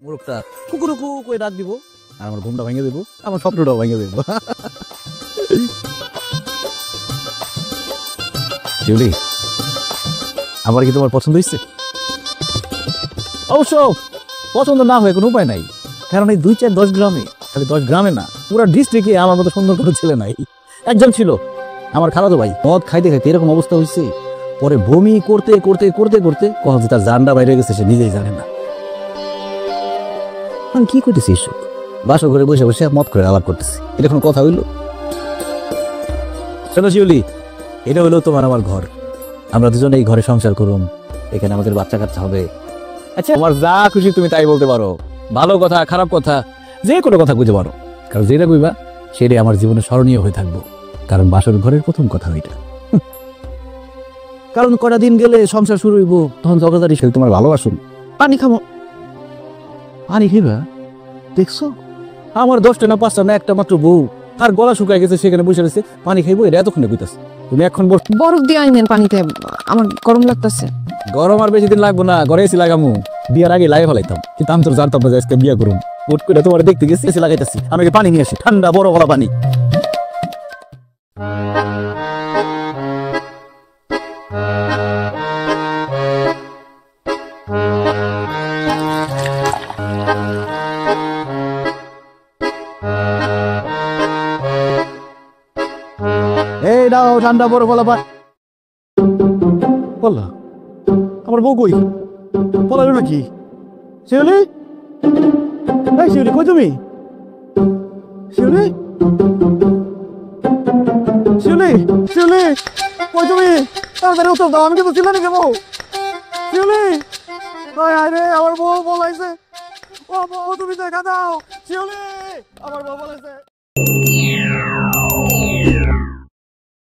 মোরগটা কুকুরুকু করে ডাক দিব আর আমার ঘুমটা ভেঙে দেবো, আমার স্বপ্নটাও ভেঙে দেবো। জুলি, আমার কি তোমার পছন্দ হয়েছে? অবশ্য পছন্দ না হয়ে কোনো উপায় নাই, কারণ এই 2-4-10 গ্রামে, খালি 10 গ্রামে না, পুরো ডিস্ট্রিক্টে আমার মতো সুন্দর কোনো ছেলে নাই। একজন ছিল আমার খালাতো ভাই, মদ খাইতে খাইতে এরকম অবস্থা হয়েছে, পরে বমি করতে করতে করতে করতে কখন যে তার জানটা বাইরে গেছে সে নিজেই জানে না। আমি কি করতেছি এসব? বাসা ঘরে বসে বসে মদ করে আলাপ করতেছি, এটা কোনো কথা হইল? শোনো শিউলি, এটা হলো তোমার আমার ঘর, আমরা দুজনে এই ঘরে সংসার করুম, এখানে আমাদের বাচ্চা কাচ্চা হবে। আচ্ছা, তোমার যা খুশি তুমি তাই বলতে পারো, ভালো কথা খারাপ কথা যে কোনো কথা বুঝতে পারো, কারণ যেটা কইবা সেটাই আমার জীবনে স্মরণীয় হয়ে থাকবো, কারণ বাসর ঘরের প্রথম কথা ওইটা। কারণ কটা দিন গেলে সংসার শুরু হইব, তখন জগদারি সে তোমার ভালোবাসুন। পানি খাবো, পানি খাইবা? দেখছো আমার 10টা না 5টা না একটা মাত্র বউ, আর গলা শুকায় গেছে, সেখানে বসে রয়েছে পানি খাইবো, এটা এতক্ষণে কইতাছে। তুমি এখন বরফ দিয়ে আইনেন পানিতে, আমার গরম লাগতেছে। গরম আর বেশি দিন লাগবো না, ঘরে এসি লাগামু, বিয়ার আগে লাগিয়ে ফেলাইতাম, কিন্তু আমি তো জানতাম না যে আজকে বিয়া করুম। হুট করে তোমার দেখতে গেছি, এসি লাগাইতেছি, আমি পানি নিয়ে আসি, ঠান্ডা বড় গলা পানি। এই দাও ঠান্ডা বড় গলা পানি। বললা আমার বউ কই? বলালো নাকি? শিউলি, এই শিউলি কই তুমি? শিউলি, শিউলি, শিউলি কই তুমি? তাড়াতাড়ি উত্তর দাও, আমি কিন্তু চিল্লানি কেবো। শিউলি, আয় রে, আমার বউ বলাইছে। ও বউ, তুমি দেখা দাও। শিউলি, আমার বউ বলাইছে।